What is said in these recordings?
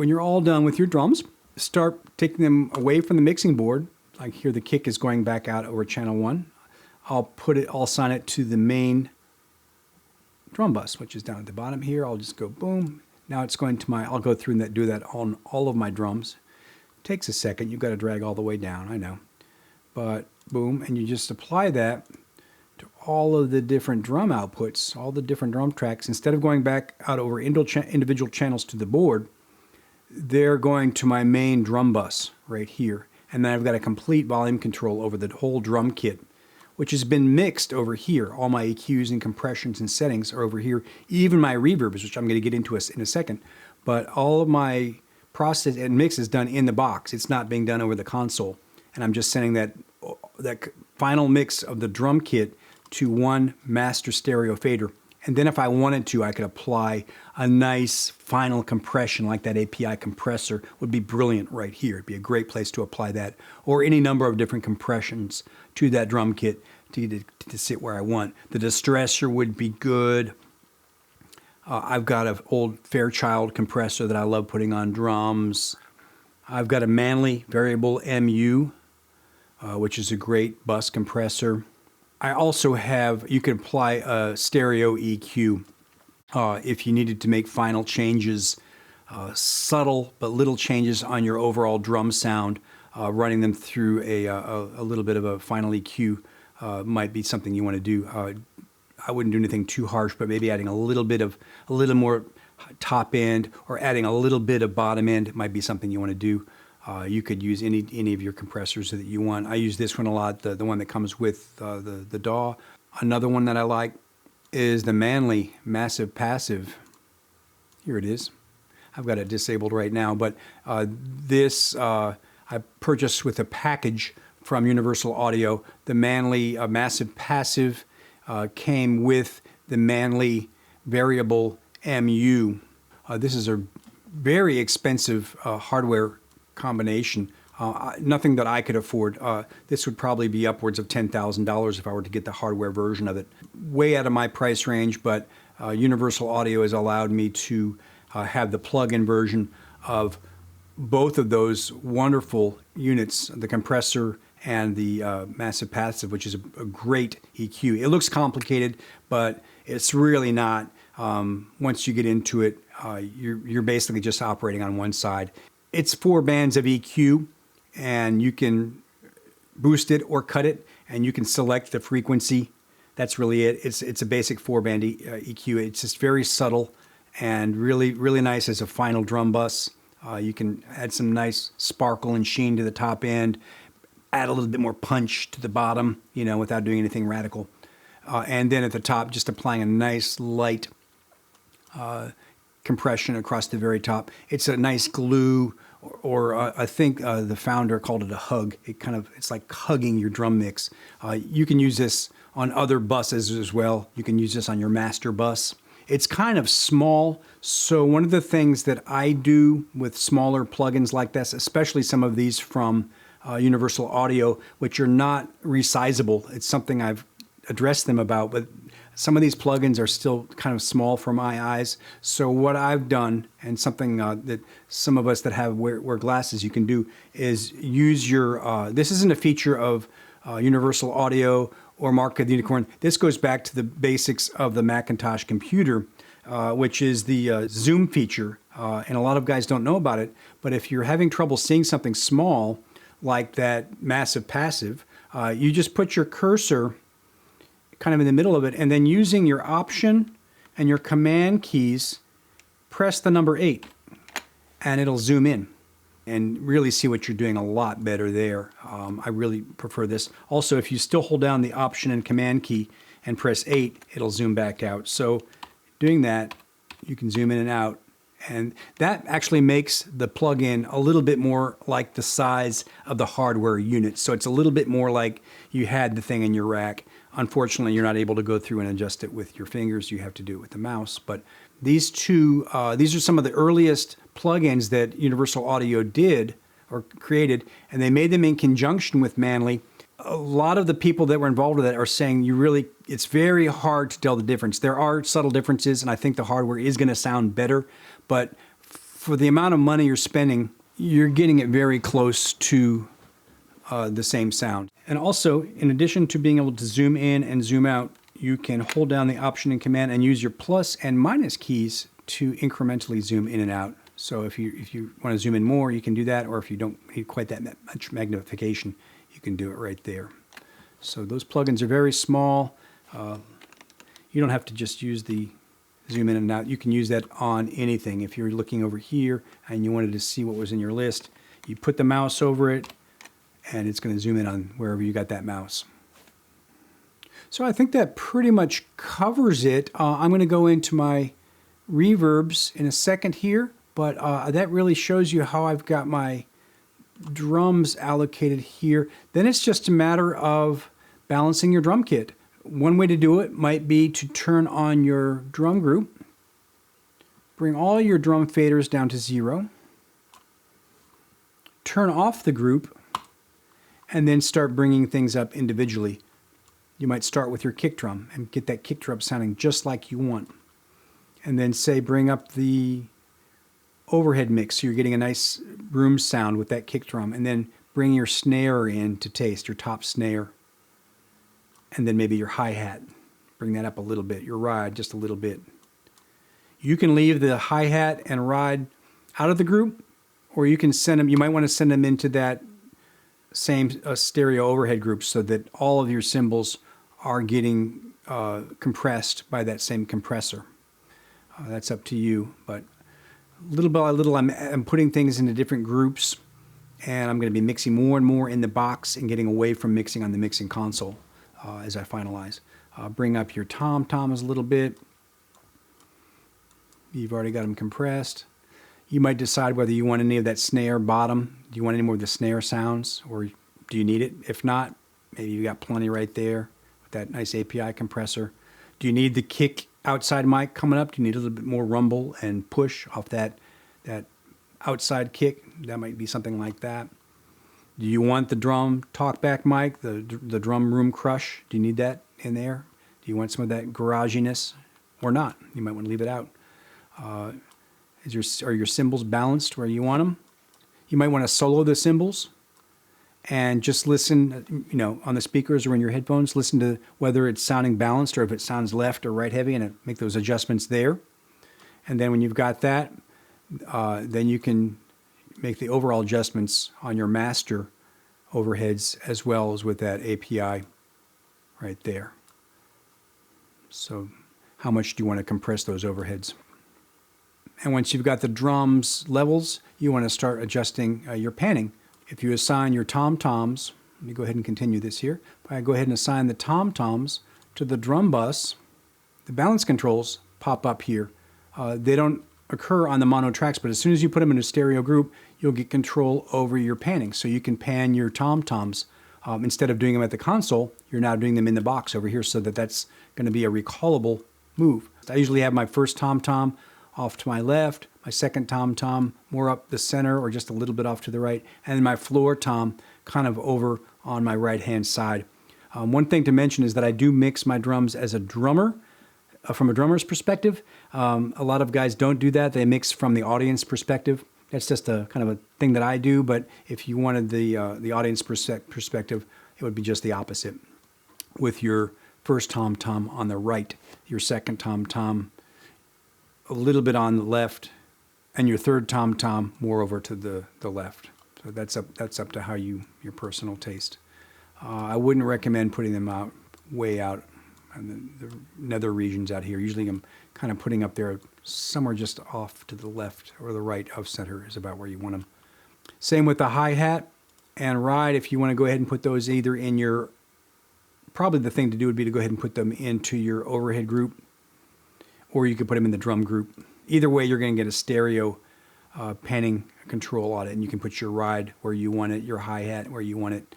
when you're all done with your drums, start taking them away from the mixing board. Like here, the kick is going back out over channel 1. I'll assign it to the main drum bus, which is down at the bottom here. I'll just go boom. Now it's going to I'll go through and do that on all of my drums. Takes a second. You've got to drag all the way down, I know. But boom, and you just apply that to all of the different drum outputs, all the different drum tracks. Instead of going back out over individual channels to the board, they're going to my main drum bus right here. And then I've got a complete volume control over the whole drum kit, which has been mixed over here. All my EQs and compressions and settings are over here. Even my reverbs, which I'm going to get into in a second. But all of my process and mix is done in the box. It's not being done over the console. And I'm just sending that final mix of the drum kit to one master stereo fader. And then if I wanted to, I could apply a nice final compression like that API compressor would be brilliant right here. It'd be a great place to apply that, or any number of different compressions to that drum kit to sit where I want. The distressor would be good. I've got an old Fairchild compressor that I love putting on drums. I've got a Manley variable MU, which is a great bus compressor. I also have, you can apply a stereo EQ if you needed to make final changes, subtle but little changes on your overall drum sound. Running them through a little bit of a final EQ might be something you want to do. I wouldn't do anything too harsh, but maybe adding a little more top end or adding a little bit of bottom end might be something you want to do. You could use any of your compressors that you want. I use this one a lot, the one that comes with the DAW. Another one that I like is the Manley Massive Passive. Here it is. I've got it disabled right now, but this I purchased with a package from Universal Audio. The Manley Massive Passive came with the Manley Variable MU. This is a very expensive hardware combination. Nothing that I could afford. This would probably be upwards of $10,000 if I were to get the hardware version of it. Way out of my price range, but Universal Audio has allowed me to have the plug-in version of both of those wonderful units, the compressor and the Massive Passive, which is a great EQ. It looks complicated, but it's really not. Once you get into it, you're basically just operating on one side. It's 4 bands of EQ, and you can boost it or cut it, and you can select the frequency. That's really it. It's a basic 4-band EQ. It's just very subtle and really, really nice as a final drum bus. You can add some nice sparkle and sheen to the top end, add a little bit more punch to the bottom, without doing anything radical. And then at the top, just applying a nice light compression across the very top. It's a nice glue, or I think the founder called it a hug. It's like hugging your drum mix. You can use this on other buses as well. You can use this on your master bus. It's kind of small, so one of the things that I do with smaller plugins like this, especially some of these from Universal Audio, which are not resizable, it's something I've addressed them about, but some of these plugins are still kind of small for my eyes. So what I've done, and something that some of us that wear glasses you can do, is use your, this isn't a feature of Universal Audio or Mark of the Unicorn. This goes back to the basics of the Macintosh computer, which is the zoom feature. And a lot of guys don't know about it, but if you're having trouble seeing something small, like that Massive Passive, you just put your cursor kind of in the middle of it, and then using your Option and your Command keys, press the number 8, and it'll zoom in and really see what you're doing a lot better there. I really prefer this. Also, if you still hold down the Option and Command key and press 8, it'll zoom back out. So doing that, you can zoom in and out, and that actually makes the plug-in a little bit more like the size of the hardware unit. So it's a little bit more like you had the thing in your rack. Unfortunately, you're not able to go through and adjust it with your fingers. You have to do it with the mouse. But these are some of the earliest plugins that Universal Audio did or created, and they made them in conjunction with Manley. A lot of the people that were involved with it are saying it's very hard to tell the difference. There are subtle differences, and I think the hardware is going to sound better, but for the amount of money you're spending, you're getting it very close to the same sound. And also, in addition to being able to zoom in and zoom out, you can hold down the Option and Command and use your plus and minus keys to incrementally zoom in and out. So if you want to zoom in more, you can do that, or if you don't need quite that much magnification, you can do it right there. So those plugins are very small. You don't have to just use the zoom in and out. You can use that on anything. If you're looking over here and you wanted to see what was in your list, you put the mouse over it and it's going to zoom in on wherever you got that mouse. So I think that pretty much covers it. I'm going to go into my reverbs in a second here, but that really shows you how I've got my drums allocated here. Then it's just a matter of balancing your drum kit. One way to do it might be to turn on your drum group, bring all your drum faders down to 0, turn off the group, and then start bringing things up individually. You might start with your kick drum and get that kick drum sounding just like you want. And then say bring up the overhead mix so you're getting a nice room sound with that kick drum, and then bring your snare in to taste, your top snare. And then maybe your hi-hat. Bring that up a little bit, your ride just a little bit. You can leave the hi-hat and ride out of the group, or you can send them, you might want to send them into that same stereo overhead group so that all of your cymbals are getting compressed by that same compressor. That's up to you, but little by little I'm putting things into different groups, and I'm going to be mixing more and more in the box and getting away from mixing on the mixing console as I finalize. Bring up your tom-toms a little bit. You've already got them compressed. You might decide whether you want any of that snare bottom. Do you want any more of the snare sounds, or do you need it? If not, maybe you got plenty right there with that nice API compressor. Do you need the kick outside mic coming up? Do you need a little bit more rumble and push off that outside kick? That might be something like that. Do you want the drum talkback mic, the drum room crush? Do you need that in there? Do you want some of that garaginess or not? You might want to leave it out. Are your cymbals balanced where you want them? You might want to solo the cymbals and just listen, on the speakers or in your headphones, listen to whether it's sounding balanced or if it sounds left or right heavy, and make those adjustments there. And then when you've got that, then you can make the overall adjustments on your master overheads as well as with that API right there. So how much do you want to compress those overheads? And once you've got the drums levels, you want to start adjusting your panning. If you assign your tom-toms, let me go ahead and continue this here. If I go ahead and assign the tom-toms to the drum bus, the balance controls pop up here. They don't occur on the mono tracks, but as soon as you put them in a stereo group, you'll get control over your panning. So you can pan your tom-toms. Instead of doing them at the console, you're now doing them in the box over here, so that's going to be a recallable move. I usually have my first tom-tom off to my left, my second tom-tom more up the center or just a little bit off to the right, and then my floor tom kind of over on my right-hand side. One thing to mention is that I do mix my drums as a drummer, from a drummer's perspective. A lot of guys don't do that. They mix from the audience perspective. That's just a kind of a thing that I do, but if you wanted the audience perspective, it would be just the opposite. With your first tom-tom on the right, your second tom-tom a little bit on the left, and your third tom-tom more over to the left. So that's up to how your personal taste. I wouldn't recommend putting them way out in the nether regions out here. Usually I'm kind of putting up there somewhere just off to the left or the right of center is about where you want them. Same with the hi-hat and ride. If you want to go ahead and put those either in your, probably the thing to do would be to go ahead and put them into your overhead group, or you could put them in the drum group. Either way, you're going to get a stereo panning control on it, and you can put your ride where you want it, your hi-hat where you want it.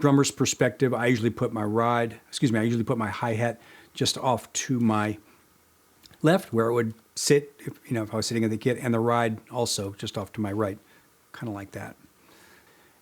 Drummer's perspective, I usually put my hi-hat just off to my left where it would sit, if I was sitting in the kit, and the ride also just off to my right, kind of like that.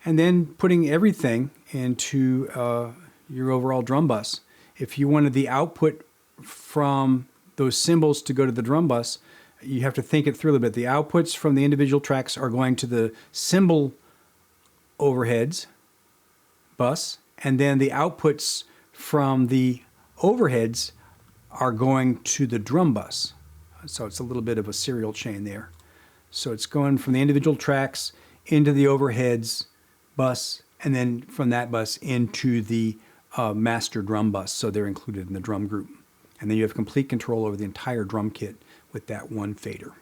And then putting everything into your overall drum bus. If you wanted the output from those cymbals to go to the drum bus, you have to think it through a little bit. The outputs from the individual tracks are going to the cymbal overheads bus, and then the outputs from the overheads are going to the drum bus. So it's a little bit of a serial chain there. So it's going from the individual tracks into the overheads bus, and then from that bus into the master drum bus. So they're included in the drum group. And then you have complete control over the entire drum kit with that one fader.